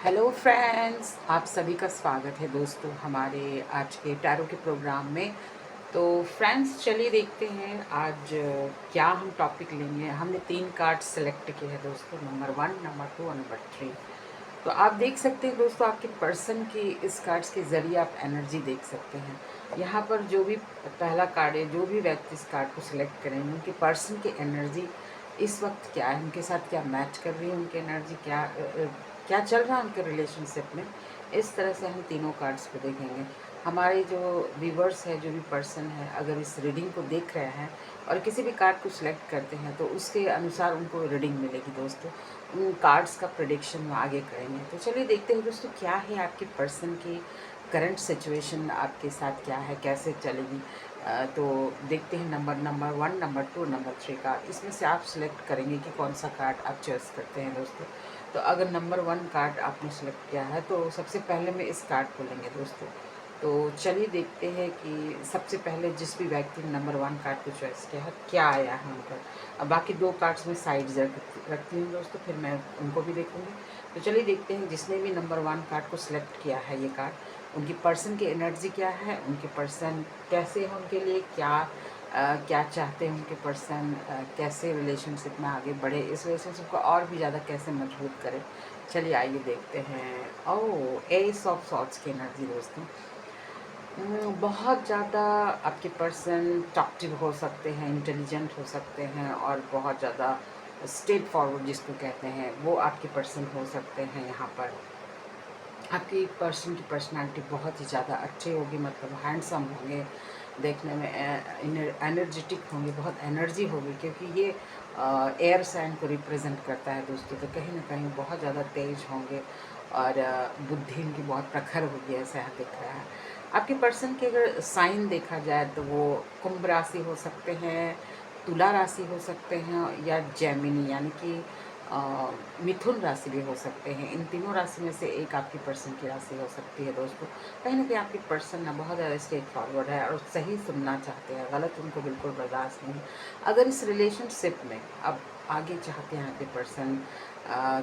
Hello friends, आप सभी का स्वागत है दोस्तों हमारे आज के टैरो के प्रोग्राम में। तो फ्रेंड्स चलिए देखते हैं आज क्या हम टॉपिक लेंगे। हमने 3 कार्ड सेलेक्ट किए हैं दोस्तों, नंबर 1, नंबर 2 और नंबर 3। तो आप देख सकते हैं दोस्तों, आपके पर्सन की इस कार्ड्स के ज़रिए आप एनर्जी देख सकते हैं। यहाँ पर जो भी पहला कार्ड है, जो भी व्यक्ति इस कार्ड को सिलेक्ट करेंगे, उनके पर्सन की एनर्जी इस वक्त क्या है, उनके साथ क्या मैच कर रही है, उनकी एनर्जी क्या चल रहा है उनके रिलेशनशिप में। इस तरह से हम तीनों कार्ड्स को देखेंगे। हमारे जो व्यूवर्स है, जो भी पर्सन है, अगर इस रीडिंग को देख रहे हैं और किसी भी कार्ड को सिलेक्ट करते हैं तो उसके अनुसार उनको रीडिंग मिलेगी दोस्तों। उन कार्ड्स का प्रेडिक्शन वो आगे करेंगे। तो चलिए देखते हैं दोस्तों, क्या है आपके पर्सन की करंट सिचुएशन, आपके साथ क्या है, कैसे चलेगी। तो देखते हैं नंबर 1, नंबर 2, नंबर 3 का। इसमें से आप सिलेक्ट करेंगे कि कौन सा कार्ड आप चॉइस करते हैं दोस्तों। तो अगर नंबर 1 कार्ड आपने सेलेक्ट किया है तो सबसे पहले मैं इस कार्ड को लेंगे दोस्तों। तो चलिए देखते हैं कि सबसे पहले जिस भी व्यक्ति ने नंबर 1 कार्ड को चॉइस किया है क्या आया है उनका। अब बाकी 2 कार्ड्स में साइड रखती हूँ दोस्तों, फिर मैं उनको भी देखूँगी। तो चलिए देखते हैं जिसने भी नंबर 1 कार्ड को सिलेक्ट किया है ये कार्ड, उनकी पर्सन की एनर्जी क्या है, उनके पर्सन कैसे हैं, उनके लिए क्या चाहते हैं उनके पर्सन, कैसे रिलेशनशिप में आगे बढ़े, इस रिलेशनशिप को और भी ज़्यादा कैसे मजबूत करें। चलिए आइए देखते हैं। ओह, एस ऑफ सॉर्ड्स की एनर्जी दोस्तों। बहुत ज़्यादा आपके पर्सन टॉक्टिव हो सकते हैं, इंटेलिजेंट हो सकते हैं और बहुत ज़्यादा स्ट्रेट फॉरवर्ड जिसको कहते हैं वो आपके पर्सन हो सकते हैं। यहाँ पर आपकी पर्सन की पर्सनालिटी बहुत ही ज़्यादा अच्छी होगी, मतलब हैंडसम होंगे, देखने में एनर्जेटिक होंगे, बहुत एनर्जी होगी, क्योंकि ये एयर साइन को रिप्रेजेंट करता है दोस्तों। तो कहीं ना कहीं बहुत ज़्यादा तेज होंगे और बुद्धि इनकी बहुत प्रखर होगी, ऐसा यहाँ दिख रहा है। आपके पर्सन के अगर साइन देखा जाए तो वो कुंभ राशि हो सकते हैं, तुला राशि हो सकते हैं, या जेमिनी यानी कि मिथुन राशि भी हो सकते हैं। इन तीनों राशि में से एक आपकी पर्सन की राशि हो सकती है दोस्तों। कहीं ना कहीं आपकी पर्सन ना बहुत ज़्यादा स्ट्रेट फॉरवर्ड है और सही सुनना चाहते हैं, गलत उनको बिल्कुल बर्दाश्त नहीं। अगर इस रिलेशनशिप में अब आगे चाहते हैं आपके पर्सन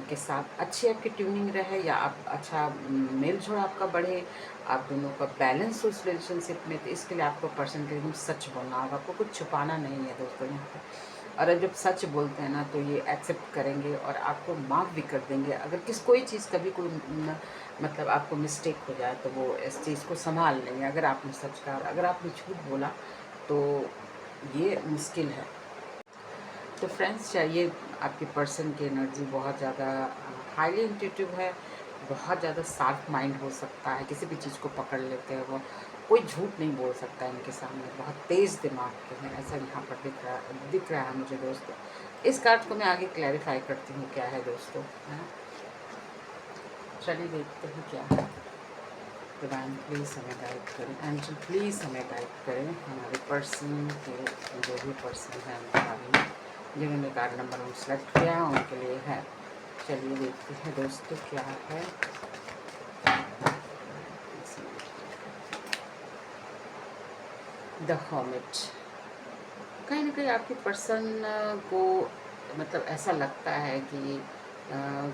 के साथ अच्छी आपकी ट्यूनिंग रहे, या आप अच्छा मेल जोल आपका बढ़े, आप दोनों का बैलेंस हो इस रिलेशनशिप में, तो इसके लिए आपको पर्सन के एकदम सच बोलना होगा, आपको कुछ छुपाना नहीं है दोस्तों यहाँ पर। और जब सच बोलते हैं ना तो ये एक्सेप्ट करेंगे और आपको माफ़ भी कर देंगे। अगर कोई चीज़ कभी कोई मतलब आपको मिस्टेक हो जाए तो वो इस चीज़ को संभाल लेंगे। अगर आपने सच कहा, अगर आपने झूठ बोला तो ये मुश्किल है। तो फ्रेंड्स चाहिए आपके पर्सन की एनर्जी बहुत ज़्यादा हाईली इंट्यूटिव है, बहुत ज़्यादा शार्प माइंड हो सकता है, किसी भी चीज़ को पकड़ लेते हैं वो, कोई झूठ नहीं बोल सकता है इनके सामने, बहुत तेज़ दिमाग के हैं, ऐसा यहाँ पर दिख रहा है मुझे दोस्तों। इस कार्ड को मैं आगे क्लैरिफाई करती हूँ क्या है दोस्तों, है ना। चलिए देखते हैं क्या है। डिवाइन प्लीज़ हमें गाइड करें, एंजल प्लीज़ हमें गाइड करें हमारे पर्सन के, जो भी पर्सन है उनके बारे में, जिन्होंने कार्ड नंबर 1 सेलेक्ट किया है उनके लिए है। चलिए देखते हैं दोस्तों क्या है। The hermit. कहीं ना कहीं आपके पर्सन को मतलब ऐसा लगता है कि अ,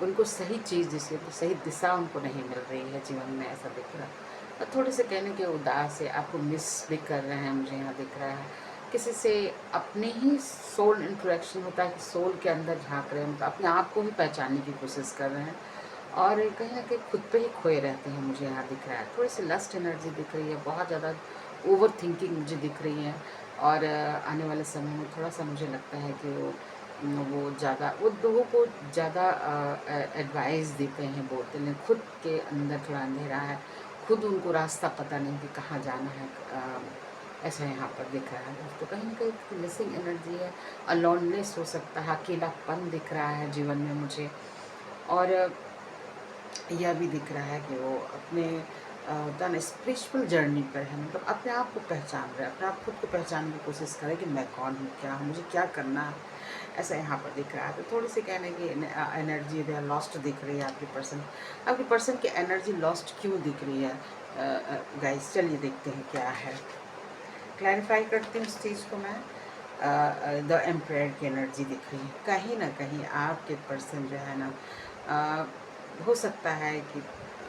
उनको सही चीज़ जिसकी तो सही दिशा उनको नहीं मिल रही है जीवन में, ऐसा दिख रहा है। और थोड़े से कहने के उदास है, आपको मिस भी कर रहे हैं, मुझे यहाँ दिख रहा है। किसी से अपने ही सोल इंट्रोडक्शन होता है कि सोल के अंदर झांक रहे हैं, मतलब अपने आप को ही पहचानने की कोशिश कर रहे हैं और कहीं ना कहीं खुद पे ही खोए रहते हैं, मुझे यहाँ दिख रहा है। थोड़ी सी लस्ट एनर्जी दिख रही है, बहुत ज़्यादा ओवर थिंकिंग मुझे दिख रही है। और आने वाले समय में थोड़ा सा मुझे लगता है कि वो लोगों को ज़्यादा एडवाइस देते हैं, बोलते हैं, खुद के अंदर थोड़ा अंधेरा है, खुद उनको रास्ता पता नहीं कि कहाँ जाना है। ऐसा यहाँ पर दिख रहा है दोस्तों। कहीं ना कहीं मिसिंग एनर्जी है, अलोननेस हो सकता है, अकेलापन दिख रहा है जीवन में मुझे। और यह भी दिख रहा है कि वो अपने होता ना स्पिरिचुअल जर्नी पर है, मतलब अपने आप को पहचान रहे हैं, अपने आप खुद को पहचानने की कोशिश करें कि मैं कौन हूँ, क्या हूँ, मुझे क्या करना है, ऐसा यहाँ पर दिख रहा है। तो थोड़ी सी कहने की एनर्जी दे लॉस्ट दिख रही है आपकी पर्सन की एनर्जी लॉस्ट क्यों दिख रही है गाइस। चलिए देखते हैं क्या है, क्लैरिफाई करती हूँ इस चीज़ को मैं। द एम्पायर की एनर्जी दिख रही है, कहीं ना कहीं आपके पर्सन जो है ना हो सकता है कि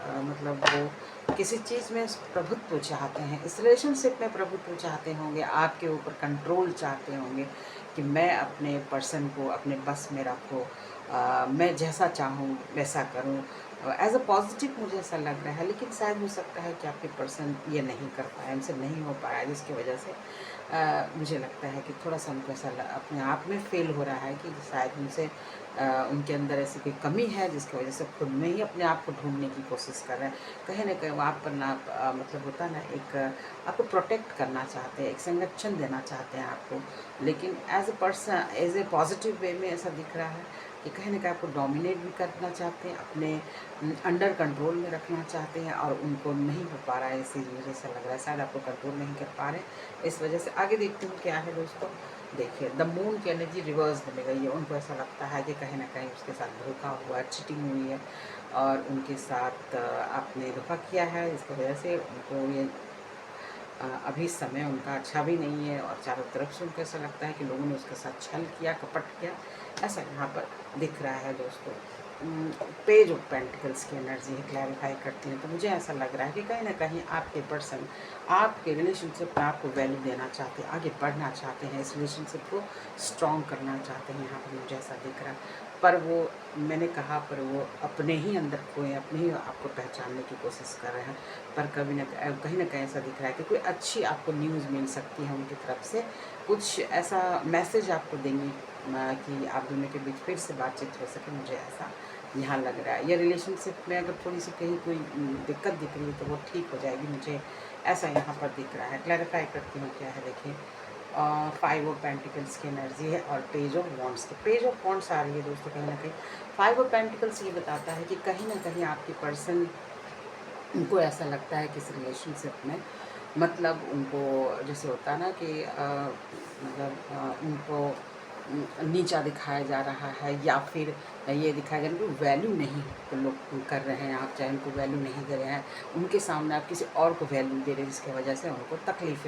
मतलब वो किसी चीज़ में प्रभुत्व चाहते हैं, इस रिलेशनशिप में प्रभुत्व चाहते होंगे, आपके ऊपर कंट्रोल चाहते होंगे कि मैं अपने पर्सन को अपने बस में रखूँ, मैं जैसा चाहूँ वैसा करूँ। एज़ अ पॉजिटिव मुझे ऐसा लग रहा है, लेकिन शायद हो सकता है कि आपके पर्सन ये नहीं कर पाए, उनसे नहीं हो पाया, जिसकी वजह से मुझे लगता है कि थोड़ा-सा उनको ऐसा अपने आप में फ़ील हो रहा है कि शायद उनसे उनके अंदर ऐसी कोई कमी है, जिसकी वजह से खुद में ही अपने आप को ढूँढने की कोशिश कर रहे हैं। कहीं न कहीं वो आप पर ना मतलब होता है ना, एक आपको प्रोटेक्ट करना चाहते हैं, एक संरक्षण देना चाहते हैं आपको। लेकिन as a person, as a positive way में ऐसा दिख रहा है कि कहीं न कहीं आपको डोमिनेट भी करना चाहते हैं, अपने अंडर कंट्रोल में रखना चाहते हैं, और उनको नहीं हो पा रहा है। इसी मुझे ऐसा लग रहा है, शायद आपको कंट्रोल नहीं कर पा रहे। इस वजह से आगे देखते हैं क्या है दोस्तों। देखिए, द मून की एनर्जी रिवर्स में गई है। उनको ऐसा लगता है कि कहीं न कहीं उसके साथ धोखा हुआ है, चीटिंग हुई है, और उनके साथ आपने धोखा किया है, इसकी वजह से उनको ये अभी समय उनका अच्छा भी नहीं है, और चारों तरफ से उनको ऐसा लगता है कि लोगों ने उसके साथ छल किया, कपट किया, ऐसा यहाँ पर दिख रहा है दोस्तों। पेज ऑफ पेंटिकल्स की एनर्जी है, क्लैरिफाई करती हैं, तो मुझे ऐसा लग रहा है कि कहीं ना कहीं आपके पर्सन आपके रिलेशनशिप में आपको वैल्यू देना चाहते हैं, आगे बढ़ना चाहते हैं, इस रिलेशनशिप को स्ट्रॉन्ग करना चाहते हैं, यहाँ पर मुझे ऐसा दिख रहा है। पर वो, मैंने कहा, पर वो अपने ही अंदर खोए, अपने ही आपको पहचानने की कोशिश कर रहे हैं। पर कहीं ना कहीं ऐसा दिख रहा है कि कोई अच्छी आपको न्यूज़ मिल सकती है उनकी तरफ से, कुछ ऐसा मैसेज आपको देंगे कि आप दोनों के बीच फिर से बातचीत हो सके, मुझे ऐसा यहाँ लग रहा है। या रिलेशनशिप में अगर थोड़ी सी कहीं कोई दिक्कत दिख रही है तो वो ठीक हो जाएगी, मुझे ऐसा यहाँ पर दिख रहा है। क्लैरिफाई करती हूँ क्या है, देखिए। 5 ऑफ पेंटिकल्स की एनर्जी है, और पेज ऑफ वॉन्ड्स की, पेज ऑफ वॉन्ड्स आ रही है दोस्तों। कहीं ना कहीं 5 ऑफ पेंटिकल्स ये बताता है कि कहीं ना कहीं आपके पर्सन, उनको ऐसा लगता है कि इस रिलेशनशिप में, मतलब उनको जैसे होता है ना कि उनको नीचा दिखाया जा रहा है, या फिर ये दिखाया जा रहा है कि वैल्यू नहीं लोग कर रहे हैं, आप चाहे उनको वैल्यू नहीं दे रहे हैं, उनके सामने आप किसी और को वैल्यू दे रहे हैं, जिसकी वजह से उनको तकलीफ़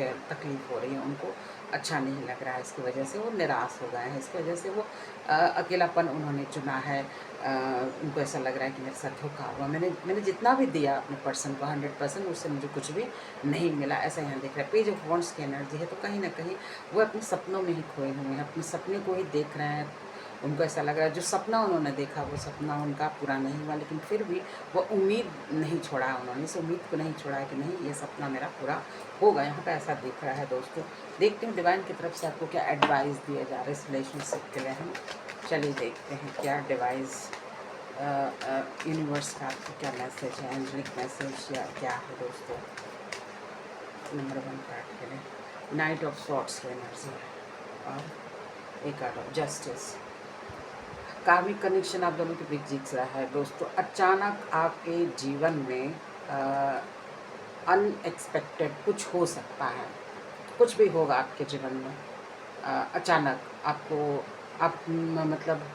हो रही है, उनको अच्छा नहीं लग रहा है, इसकी वजह से वो निराश हो गए हैं, इसकी वजह से वो अकेलापन उन्होंने चुना है। उनको ऐसा लग रहा है कि मेरे साथ धोखा हुआ, मैंने जितना भी दिया अपने पर्सन को 100%, उससे मुझे कुछ भी नहीं मिला, ऐसा यहाँ दिख रहा है। पेज ऑफ वॉन्ड्स की एनर्जी है, तो कहीं ना कहीं वो अपने सपनों में ही खोए हुए हैं, अपने सपने को ही देख रहे हैं। उनको ऐसा लग रहा है जो सपना उन्होंने देखा वो सपना उनका पूरा नहीं हुआ, लेकिन फिर भी वो उम्मीद नहीं छोड़ा उन्होंने, इस उम्मीद को नहीं छोड़ा कि नहीं, ये सपना मेरा पूरा होगा, यहाँ पे ऐसा दिख रहा है दोस्तों। देखते हैं डिवाइन की तरफ से आपको क्या एडवाइस दिया जा रहा है इस रिलेशनशिप के लिए हम। चलिए देखते हैं क्या डिवाइस यूनिवर्स का आपको क्या मैसेज है, एंजलिक मैसेज या क्या है दोस्तों। नंबर 1 कार्ड के लिए नाइट ऑफ सॉर्ट्स की एनर्जी है, और एक card of justice. Karmic connection आप दोनों के बीच दिख रहा है दोस्तों। अचानक आपके जीवन में अनएक्सपेक्टेड कुछ हो सकता है, कुछ भी होगा आपके जीवन में। अचानक आपको, मतलब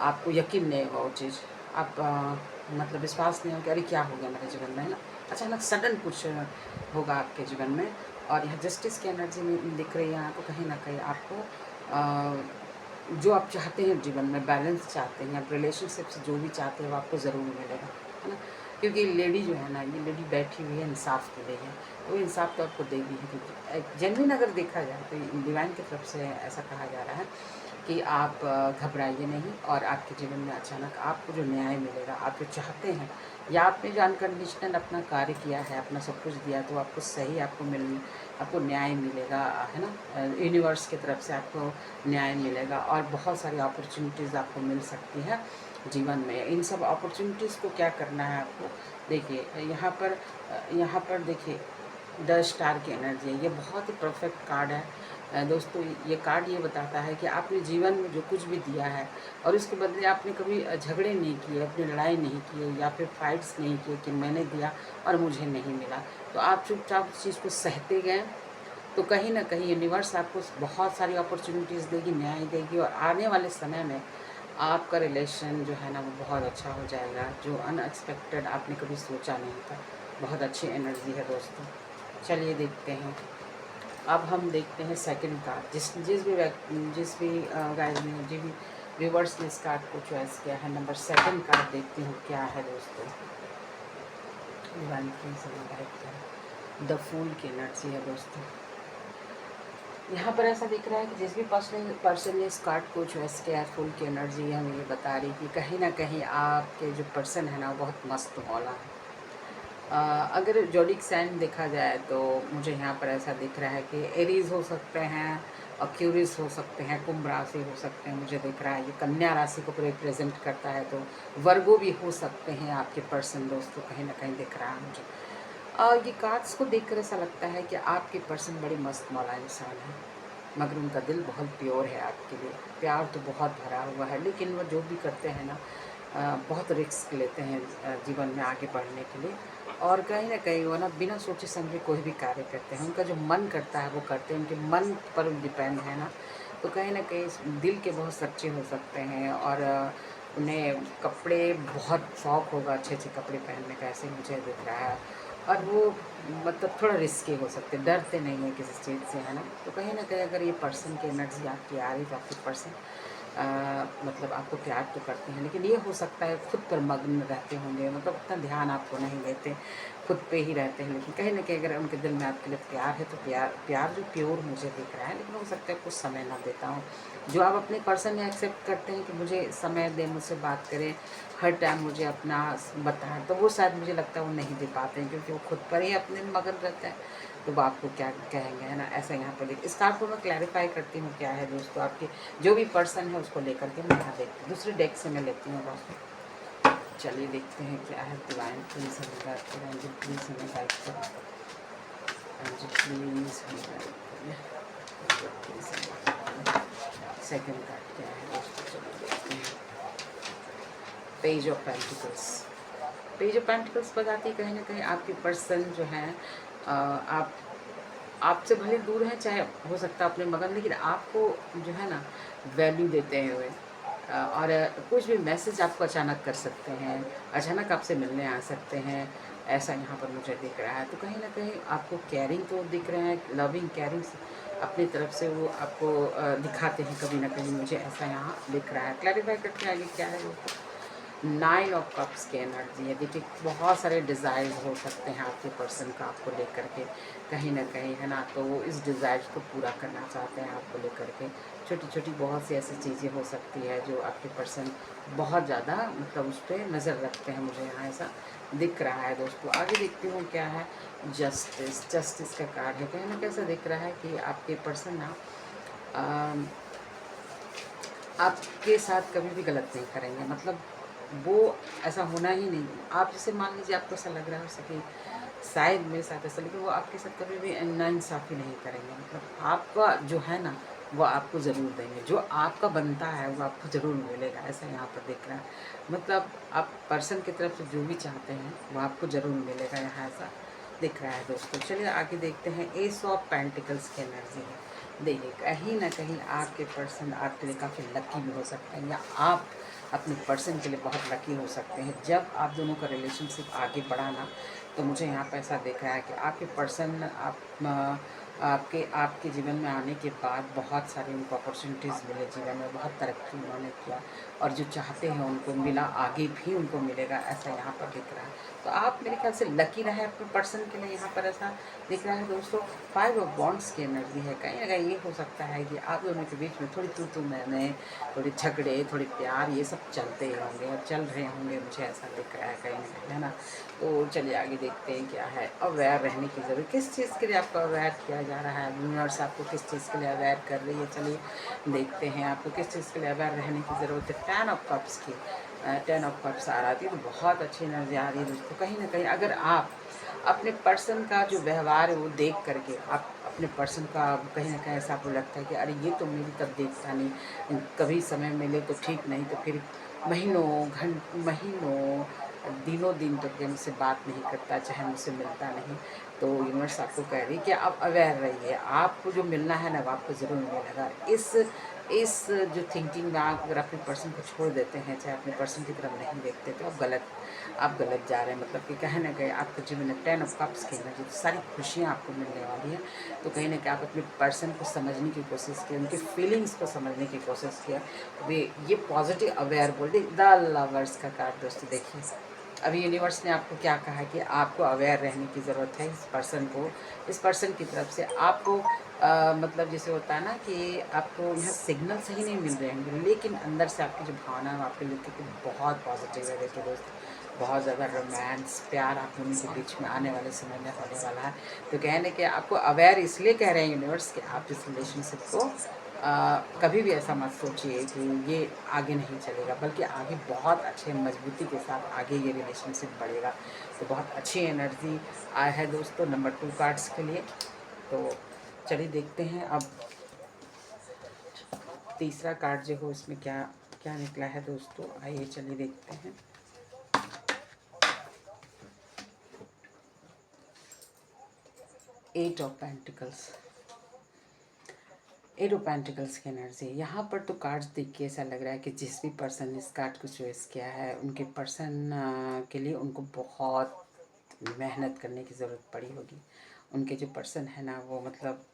आपको यकीन नहीं होगा वो चीज़, आप मतलब विश्वास नहीं हो कि अरे क्या हो गया मेरे जीवन में, है ना। अचानक सडन कुछ होगा आपके जीवन में, और यह जस्टिस की एनर्जी में दिख रही है यहाँ को। कहीं ना कहीं आपको जो आप चाहते हैं जीवन में, बैलेंस चाहते हैं, आप रिलेशनशिप से जो भी चाहते हैं वो आपको ज़रूर मिलेगा, है ना। क्योंकि लेडी जो है ना, ये लेडी बैठी हुई है इंसाफ के लिए है, तो इंसाफ तो आपको देगी है। क्योंकि जेन्युइन अगर देखा जाए तो डिवाइन की तरफ से ऐसा कहा जा रहा है कि आप घबराइए नहीं, और आपके जीवन में अचानक आपको जो न्याय मिलेगा, आप जो चाहते हैं, या आपने जो अनकंडीशनल अपना कार्य किया है, अपना सब कुछ दिया, तो आपको सही आपको न्याय मिलेगा, है ना। यूनिवर्स की तरफ से आपको न्याय मिलेगा, और बहुत सारी अपॉर्चुनिटीज़ आपको मिल सकती है जीवन में। इन सब अपॉर्चुनिटीज़ को क्या करना है आपको, देखिए यहाँ पर देखिए द स्टार की एनर्जी है, ये बहुत ही परफेक्ट कार्ड है। दोस्तों, ये कार्ड ये बताता है कि आपने जीवन में जो कुछ भी दिया है, और इसके बदले आपने कभी झगड़े नहीं किए, अपनी लड़ाई नहीं किए, या फिर फाइट्स नहीं किए कि मैंने दिया और मुझे नहीं मिला, तो आप चुपचाप उस चीज़ को सहते गए। तो कहीं ना कहीं यूनिवर्स आपको बहुत सारी अपॉर्चुनिटीज़ देगी, न्याय देगी, और आने वाले समय में आपका रिलेशन जो है ना वो बहुत अच्छा हो जाएगा, जो अनएक्सपेक्टेड आपने कभी सोचा नहीं था। बहुत अच्छी एनर्जी है दोस्तों। चलिए देखते हैं, अब हम देखते हैं सेकंड कार्ड। जिस जिस भी गाइस ने, व्यूवर्स ने इस कार्ड को चॉइस किया है। नंबर 7 कार्ड देखती हूँ क्या है दोस्तों। डिवाइन प्लीज हमें गाइड करें। द फूल की एनर्जी है दोस्तों। यहाँ पर ऐसा दिख रहा है कि जिस भी पर्सन ने इस कार्ड को चॉइस किया है, फूल की एनर्जी हमें ये बता रही कि कहीं ना कहीं आपके जो पर्सन है ना वो बहुत मस्त मौला है। अगर जोडिक साइन देखा जाए तो मुझे यहाँ पर ऐसा दिख रहा है कि एरीज हो सकते हैं, क्यूरिस हो सकते हैं, कुंभ राशि हो सकते हैं। मुझे दिख रहा है ये कन्या राशि को रिप्रेजेंट करता है, तो वर्गो भी हो सकते हैं आपके पर्सन दोस्तों, कहीं ना कहीं दिख रहा है मुझे। ये कार्ड्स को देखकर ऐसा लगता है कि आपके पर्सन बड़ी मस्त मौला इंसान है, मगर उनका दिल बहुत प्योर है आपके लिए। प्यार तो बहुत भरा हुआ है, लेकिन वो जो भी करते हैं ना बहुत रिस्क लेते हैं जीवन में आगे बढ़ने के लिए। और कहीं ना कहीं वो ना बिना सोचे समझे कोई भी कार्य करते हैं। उनका जो मन करता है वो करते हैं, उनके मन पर डिपेंड है ना। तो कहीं ना कहीं दिल के बहुत सच्चे हो सकते हैं। और उन्हें कपड़े बहुत शौक़ होगा, अच्छे अच्छे कपड़े पहनने का, ऐसे मुझे दिख रहा है। और वो मतलब थोड़ा रिस्की हो सकते, डरते नहीं हैं किसी चीज़ से, है ना। तो कहीं ना कहीं अगर ये पर्सन की एनर्जी आपकी आ रही तो आपके पर्सन मतलब आपको प्यार तो करते हैं, लेकिन ये हो सकता है खुद पर मग्न रहते होंगे, मतलब उतना ध्यान आपको नहीं देते, खुद पे ही रहते हैं। लेकिन कहीं ना कहीं अगर उनके दिल में आपके लिए प्यार है तो प्यार जो प्योर मुझे दिख रहा है। लेकिन हो सकता है कुछ समय ना देता हूँ। जो आप अपने पर्सन में एक्सेप्ट करते हैं कि मुझे समय दें, मुझसे बात करें, हर टाइम मुझे अपना बताएं, तो वो शायद मुझे लगता है वो नहीं दे पाते हैं, क्योंकि वो खुद पर ही अपने में मगन रहते हैं। तो वो आपको क्या कहेंगे, है ना। ऐसा यहाँ पर देख, इस कार्ड को मैं क्लैरिफाई करती हूँ क्या है दोस्तों। आपके जो भी पर्सन है उसको लेकर के मैं यहाँ देखती हूँ, दूसरे डेक से मैं लेती हूँ दोस्तों। चलिए देखते हैं क्या है। डिवाइन प्लीज हमें गाइड करें, एंजल प्लीज हमें गाइड करें, एंजल प्लीज हमें गाइड करें, एंजल प्लीज हमें गाइड करें। सेकंड कार्ड क्या है दोस्तों, चलिए देखते हैं। Page of pentacles. Page of pentacles बताती है कहीं ना कहीं आपके पर्सन जो हैं आप आपसे भले दूर हैं, चाहे हो सकता है अपने मगन, लेकिन आपको जो है ना वैल्यू देते हुए और कुछ भी मैसेज आपको अचानक कर सकते हैं, अचानक आपसे मिलने आ सकते हैं, ऐसा यहाँ पर मुझे दिख रहा है। तो कहीं ना कहीं आपको केयरिंग तो दिख रहे हैं, लविंग केयरिंग अपनी तरफ से वो आपको दिखाते हैं कभी ना कहीं, मुझे ऐसा यहाँ दिख रहा है। क्लैरिफाई करके आगे क्या है वो। 9 ऑफ कप्स की एनर्जी है। देखिए बहुत सारे डिज़ायर्स हो सकते हैं आपके पर्सन का आपको लेकर के, कहीं ना कहीं, है ना। तो वो इस डिज़ायर्स को पूरा करना चाहते हैं आपको लेकर के। छोटी छोटी बहुत सी ऐसी चीज़ें हो सकती है जो आपके पर्सन बहुत ज़्यादा मतलब उस पर नज़र रखते हैं, मुझे यहाँ ऐसा दिख रहा है दोस्तों। आगे देखती हूँ क्या है। जस्टिस का कार्ड है। कहीं ना कैसा दिख रहा है कि आपके पर्सन ना आपके साथ कभी भी गलत नहीं करेंगे, मतलब वो ऐसा होना ही नहीं। आप जैसे मान लीजिए आपको ऐसा लग रहा है कि शायद मेरे साथ ऐसा, लेकिन वो आपके साथ कभी भी नाइंसाफ़ी नहीं करेंगे। मतलब आपका जो है ना वो आपको ज़रूर देंगे, जो आपका बनता है वो आपको ज़रूर मिलेगा, ऐसा यहाँ पर दिख रहा है। मतलब आप पर्सन की तरफ से जो भी चाहते हैं वो आपको ज़रूर मिलेगा, यहाँ ऐसा दिख रहा है दोस्तों। चलिए आगे देखते हैं। एस ऑफ पेंटिकल्स की एनर्जी है। देखिए कहीं ना कहीं आपके पर्सन आपके लिए काफ़ी लकी भी हो सकते हैं, या आप अपने पर्सन के लिए बहुत लकी हो सकते हैं। जब आप दोनों का रिलेशनशिप आगे बढ़ा ना, तो मुझे यहाँ पर ऐसा देखा है कि आपके पर्सन आपके जीवन में आने के बाद बहुत सारी उनको अपॉर्चुनिटीज़ मिले, जीवन में बहुत तरक्की उन्होंने किया, और जो चाहते हैं उनको मिला, आगे भी उनको मिलेगा, ऐसा यहाँ पर दिख रहा है। तो आप मेरे ख्याल से लकी रहे अपने पर्सन के लिए, यहाँ पर ऐसा दिख रहा है दोस्तों। 5 ऑफ वॉन्ड्स की एनर्जी है। कहीं ना कहीं ये हो सकता है कि आप दोनों के बीच में थोड़ी तू मैंने, थोड़ी झगड़े, थोड़ी प्यार, ये सब चलते ही होंगे और चल रहे होंगे, मुझे ऐसा दिख रहा है कहीं ना कहीं, है ना। तो चलिए आगे देखते हैं क्या है। अवेयर रहने की ज़रूरत, किस चीज़ के लिए आपको अवेयर किया जा रहा है, यूनिवर्स आपको किस चीज़ के लिए अवेयर कर रही है। चलिए देखते हैं आपको किस चीज़ के लिए अवेयर रहने की ज़रूरत है। 10 ऑफ कप्स की 10 ऑफ कप्स आ रही थी, तो बहुत अच्छी एनर्जी आ रही है दोस्तों। कहीं ना कहीं अगर आप अपने पर्सन का जो व्यवहार है वो देख करके आप अपने पर्सन का कहीं ना कहीं ऐसा आपको लगता है कि अरे ये तो मेरी तब देखता नहीं, कभी समय मिले तो ठीक, नहीं तो फिर महीनों दिनों दिन तक ये मुझसे बात नहीं करता, चाहे मुझसे मिलता नहीं। तो यूनिवर्स आपको कह रही है कि आप अवेयर रहिए, आपको जो मिलना है ना वो आपको ज़रूर मिलेगा। इस जो थिंकिंग में आप अगर अपने पर्सन को छोड़ देते हैं, चाहे अपने पर्सन की तरफ नहीं देखते, तो आप गलत जा रहे हैं। मतलब कि कहीं न कहीं आपके जीवन में 10 ऑफ कप्स की एनर्जी, तो सारी खुशियाँ आपको मिलने वाली हैं। तो कहीं न कहीं आप अपने पर्सन को समझने की कोशिश किए, उनके फीलिंग्स को समझने की कोशिश किया। वे ये पॉज़िटिव अवेयर बोलते द लवर्स का कार्ड दोस्तों देखिए। अभी यूनिवर्स ने आपको क्या कहा है कि आपको अवेयर रहने की ज़रूरत है इस पर्सन की तरफ से आपको मतलब जैसे होता है ना कि आपको यहाँ सिग्नल सही नहीं मिल रहे होंगे, लेकिन अंदर से आपकी जो भावना है वो आपके लिए कि बहुत पॉजिटिव है। देखिए दोस्त, बहुत ज़्यादा रोमांस प्यार आप दोनों के बीच में आने वाले समय में होने वाला है। तो कहने के आपको अवेयर इसलिए कह रहे हैं यूनिवर्स कि आप इस रिलेशनशिप को कभी भी ऐसा मत सोचिए कि ये आगे नहीं चलेगा, बल्कि आगे बहुत अच्छे मजबूती के साथ आगे ये रिलेशनशिप बढ़ेगा। तो बहुत अच्छी एनर्जी आया है दोस्तों नंबर 2 कार्ड्स के लिए। तो चलिए देखते हैं अब तीसरा कार्ड जो हो इसमें क्या क्या निकला है दोस्तों। आइए चलिए देखते हैं। Eight of pentacles, eight of pentacles की एनर्जी यहाँ पर। तो कार्ड्स देख के ऐसा लग रहा है कि जिस भी पर्सन ने इस कार्ड को चॉइस किया है, उनके पर्सन के लिए उनको बहुत मेहनत करने की ज़रूरत पड़ी होगी। उनके जो पर्सन है ना वो मतलब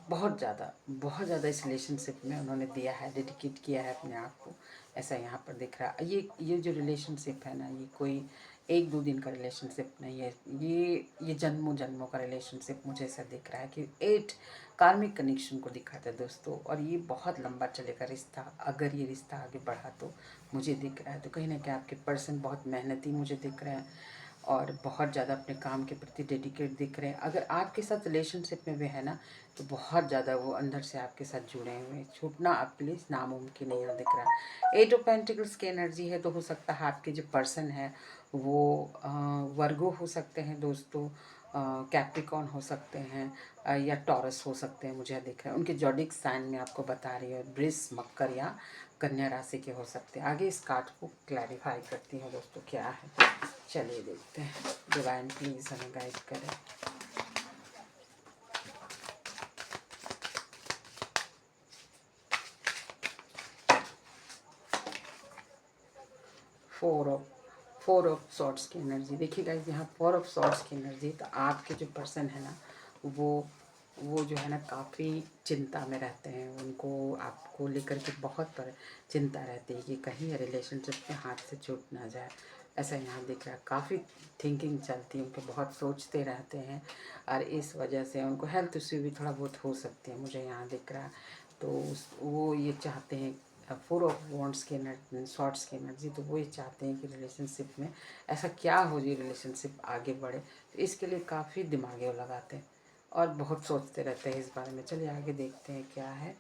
बहुत ज़्यादा इस रिलेशनशिप में उन्होंने दिया है, डेडिकेट किया है अपने आप को। ऐसा यहाँ पर दिख रहा है। ये जो रिलेशनशिप है ना, ये कोई एक दो दिन का रिलेशनशिप नहीं है, ये जन्मों जन्मों का रिलेशनशिप मुझे ऐसा दिख रहा है कि 8 कार्मिक कनेक्शन को दिखाता है दोस्तों। और ये बहुत लंबा चलेगा रिश्ता, अगर ये रिश्ता आगे बढ़ा तो मुझे दिख रहा है। तो कहीं ना कहीं आपके पर्सन बहुत मेहनती मुझे दिख रहे हैं और बहुत ज़्यादा अपने काम के प्रति डेडिकेट दिख रहे हैं। अगर आपके साथ रिलेशनशिप में भी है ना, तो बहुत ज़्यादा वो अंदर से आपके साथ जुड़े हुए हैं। छूटना आपके लिए नामुमकिन नहीं है दिख रहा है। एट ऑफ पेंटिकल्स की एनर्जी है, तो हो सकता है आपके जो पर्सन है वो वर्गो हो सकते हैं दोस्तों, कैप्रिकॉन हो सकते हैं, या टॉरस हो सकते हैं। मुझे दिख रहा है उनके जॉडिक साइन में आपको बता रही है, वृष, मकर या कन्या राशि के हो सकते हैं। आगे इस कार्ड को क्लैरिफाई करती हूँ दोस्तों क्या है। चलिए देखते हैं। डिवाइन प्लीज हमें गाइड करें। फोर ऑफ सॉर्ट्स की एनर्जी देखिए गाइस, यहाँ 4 ऑफ सॉर्ट्स की एनर्जी। तो आपके जो पर्सन है ना वो जो है ना काफ़ी चिंता में रहते हैं। उनको आपको लेकर के बहुत चिंता रहती है कि कहीं रिलेशनशिप में हाथ से छूट ना जाए। ऐसा यहाँ दिख रहा है। काफ़ी थिंकिंग चलती है उनको, बहुत सोचते रहते हैं और इस वजह से उनको हेल्थ इश्यू भी थोड़ा बहुत हो सकते हैं, मुझे यहाँ दिख रहा है। तो वो ये चाहते हैं 4 ऑफ वॉन्ड्स की एनर्जी, शॉर्ट्स की एनर्जी। तो वो ये चाहते हैं कि रिलेशनशिप में ऐसा क्या हो जो रिलेशनशिप आगे बढ़े। तो इसके लिए काफ़ी दिमाग लगाते हैं और बहुत सोचते रहते हैं इस बारे में। चलिए आगे देखते हैं क्या है।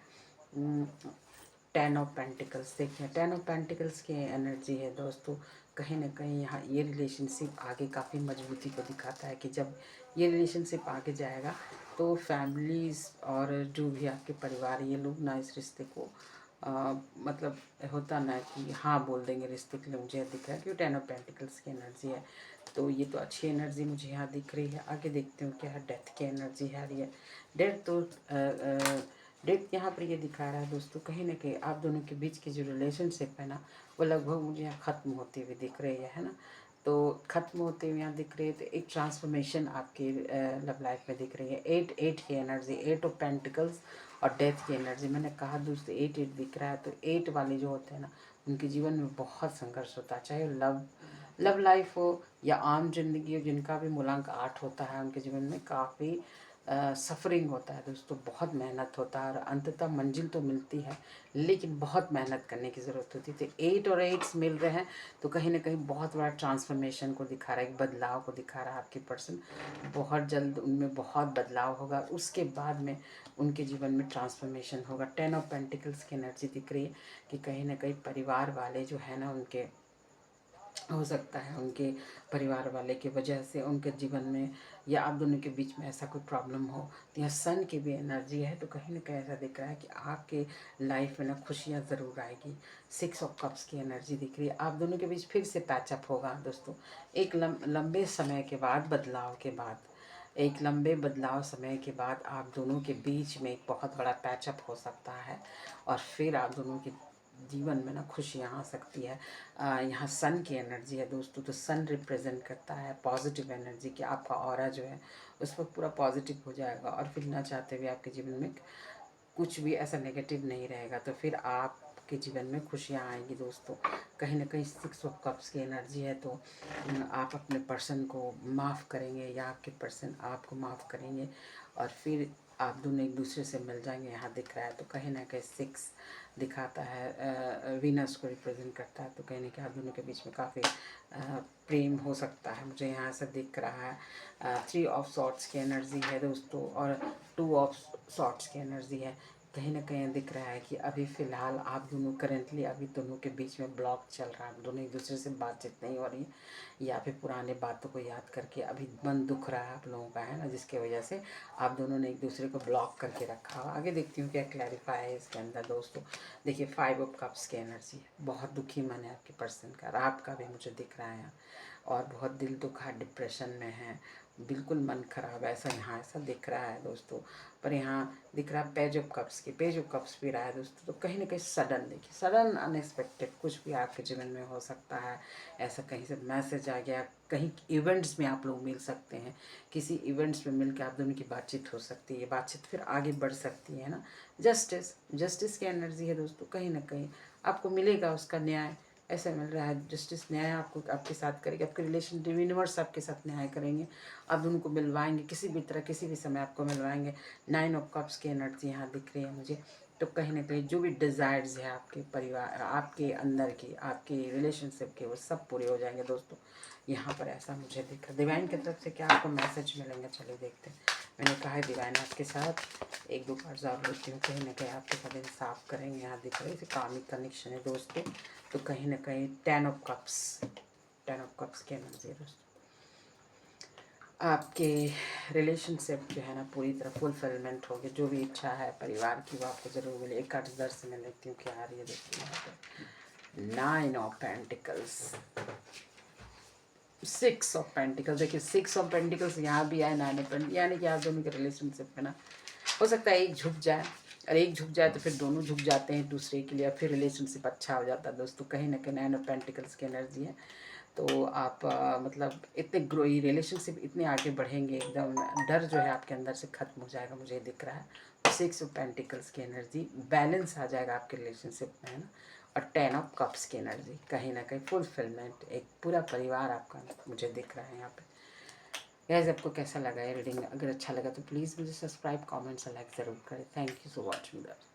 10 ऑफ पेंटिकल्स देखिए, 10 ऑफ पेंटिकल्स की एनर्जी है दोस्तों। कहीं ना कहीं यहाँ ये रिलेशनशिप आगे काफ़ी मजबूती को दिखाता है कि जब ये रिलेशनशिप आगे जाएगा तो फैमिलीज़ और जो भी आपके परिवार, ये लोग ना इस रिश्ते को मतलब होता ना कि हाँ बोल देंगे रिश्ते के लिए। मुझे दिख रहा है कि 10 ऑफ पेंटिकल्स की एनर्जी है। तो ये तो अच्छी एनर्जी मुझे यहाँ दिख रही है। आगे देखते हो क्या है। डेथ की एनर्जी है रही है। डेथ तो डेथ यहाँ पर ये दिखा रहा है दोस्तों, कहीं ना कहीं आप दोनों के बीच की जो रिलेशनशिप है ना वो लगभग मुझे यहाँ ख़त्म होती हुई दिख रही है ना। तो ख़त्म होते हुए यहाँ दिख रही है। तो एक ट्रांसफॉर्मेशन आपकी लव लाइफ में दिख रही है। 8 की एनर्जी, 8 ऑफ पेंटिकल्स और डेथ की एनर्जी। मैंने कहा दोस्तों 8 दिख रहा है। तो 8 वाले जो होते हैं ना उनके जीवन में बहुत संघर्ष होता है, चाहे लव लाइफ हो या आम जिंदगी हो। जिनका भी मूलांक 8 होता है उनके जीवन में काफ़ी सफरिंग होता है दोस्तों, बहुत मेहनत होता है और अंततः मंजिल तो मिलती है, लेकिन बहुत मेहनत करने की ज़रूरत होती है। तो 8 और 8 मिल रहे हैं तो कहीं ना कहीं बहुत बड़ा ट्रांसफॉर्मेशन को दिखा रहा है, एक बदलाव को दिखा रहा है। आपकी पर्सन बहुत जल्द उनमें बहुत बदलाव होगा, उसके बाद में उनके जीवन में ट्रांसफॉर्मेशन होगा। 10 ऑफ पेंटिकल्स की एनर्जी दिख रही है कि कहीं ना कहीं परिवार वाले जो है ना उनके हो सकता है उनके परिवार वाले की वजह से उनके जीवन में या आप दोनों के बीच में ऐसा कोई प्रॉब्लम हो। तो यहाँ सन की भी एनर्जी है। तो कहीं ना कहीं ऐसा दिख रहा है कि आपके लाइफ में ना खुशियाँ ज़रूर आएगी। 6 ऑफ कप्स की एनर्जी दिख रही है। आप दोनों के बीच फिर से पैचअप होगा दोस्तों, एक लंबे समय के बाद, बदलाव के बाद। एक लंबे बदलाव समय के बाद आप दोनों के बीच में एक बहुत बड़ा पैचअप हो सकता है और फिर आप दोनों के जीवन में ना खुशियाँ आ सकती है। यहाँ सन की एनर्जी है दोस्तों, तो सन रिप्रेजेंट करता है पॉजिटिव एनर्जी कि आपका ऑरा जो है उस पर पूरा पॉजिटिव हो जाएगा और फिर ना चाहते हुए आपके जीवन में कुछ भी ऐसा नेगेटिव नहीं रहेगा, तो फिर आपके जीवन में खुशियाँ आएंगी दोस्तों। कहीं ना कहीं 6 ऑफ कप्स की एनर्जी है, तो आप अपने पर्सन को माफ़ करेंगे या आपके पर्सन आपको माफ़ करेंगे और फिर आप दोनों एक दूसरे से मिल जाएंगे, यहाँ दिख रहा है। तो कहीं ना कहीं 6 दिखाता है, वीनस को रिप्रेजेंट करता है, तो कहीं ना कहीं आप दोनों के बीच में काफ़ी प्रेम हो सकता है, मुझे यहाँ से दिख रहा है। 3 ऑफ सॉर्ट्स की एनर्जी है दोस्तों और 2 ऑफ सॉर्ट्स की एनर्जी है। कहीं ना कहीं दिख रहा है कि अभी फ़िलहाल आप दोनों करेंटली अभी दोनों के बीच में ब्लॉक चल रहा है, दोनों एक दूसरे से बातचीत नहीं हो रही है या फिर पुराने बातों को याद करके अभी मन दुख रहा है आप लोगों का, है ना, जिसके वजह से आप दोनों ने एक दूसरे को ब्लॉक करके रखा हो। आगे देखती हूँ क्या क्लैरिफाई है इसके अंदर दोस्तों। देखिए 5 ऑफ कप्स की एनर्जी है, बहुत दुखी मन है आपके पर्सन का, और आपका भी मुझे दिख रहा है यहाँ, और बहुत दिल दुखा डिप्रेशन में है, बिल्कुल मन खराब है, ऐसा यहाँ ऐसा दिख रहा है दोस्तों। पर यहाँ दिख रहा है पेज ऑफ कप्स की, पेज ऑफ कप्स भी रहा है दोस्तों। तो कहीं ना कहीं सडन, देखिए सडन अनएक्सपेक्टेड कुछ भी आपके जीवन में हो सकता है। ऐसा कहीं से मैसेज आ गया, कहीं इवेंट्स में आप लोग मिल सकते हैं, किसी इवेंट्स में मिल के आप दोनों की बातचीत हो सकती है, बातचीत फिर आगे बढ़ सकती है ना। जस्टिस की एनर्जी है दोस्तों, कहीं ना कहीं आपको मिलेगा उसका न्याय, ऐसे मिल रहा है। जस्टिस न्याय आपको आपके साथ करेगी, आपके रिलेशन यूनिवर्स आपके साथ न्याय करेंगे, आप दोनों को मिलवाएंगे, किसी भी तरह किसी भी समय आपको मिलवाएंगे। 9 ऑफ कप्स की एनर्जी यहाँ दिख रही है मुझे। तो कहीं ना कहीं जो भी डिज़ायर्स है आपके परिवार आपके अंदर की, आपकी रिलेशनशिप के, वो सब पूरे हो जाएंगे दोस्तों। यहाँ पर ऐसा मुझे दिख रहा है। डिवाइन की तरफ से क्या आपको मैसेज मिलेंगे, चलिए देखते हैं। मैंने कहा है डिवाइन आपके साथ एक दो कार्ड ज़रूर लेती हूँ, कहीं ना कहीं आपके साथ इंसाफ करेंगे, यहाँ दिख रहा है। इसे कामिक कनेक्शन है दोस्तों। तो कहीं ना कहीं 10 ऑफ कप्स की एनर्जी है दोस्तों। आपके रिलेशनशिप जो है ना पूरी तरह फुलफिलमेंट होगी, जो भी इच्छा है परिवार की वो आपको ज़रूर मिले। एक कार्ड दर से मैं लेती हूँ क्या आ रही है, देखिए यहाँ पर 9 ऑफ पेंटिकल्स, 6 ऑफ पेंटिकल्स। देखिए 6 ऑफ पेंटिकल्स यहाँ भी आए, 9 ऑफ पेंटिकल्स, यानी कि आप दोनों के रिलेशनशिप में ना हो सकता है एक झुक जाए, और एक झुक जाए तो फिर दोनों झुक जाते हैं दूसरे के लिए, और फिर रिलेशनशिप अच्छा हो जाता है दोस्तों। कहीं ना कहीं 9 ऑफ पेंटिकल्स की एनर्जी है। तो आप मतलब इतने ग्रो रिलेशनशिप इतने आगे बढ़ेंगे, एकदम डर जो है आपके अंदर से ख़त्म हो जाएगा, मुझे दिख रहा है। तो 6 ऑफ पेंटिकल्स की एनर्जी, बैलेंस आ जाएगा आपके रिलेशनशिप में, है ना। और 10 ऑफ कप्स की एनर्जी, कहीं ना कहीं फुलफिलमेंट, एक पूरा परिवार आपका मुझे दिख रहा है यहाँ पे। गाइस आपको कैसा लगा ये रीडिंग? अगर अच्छा लगा तो प्लीज़ मुझे सब्सक्राइब, कमेंट्स और लाइक ज़रूर करें। Thank you for watching that.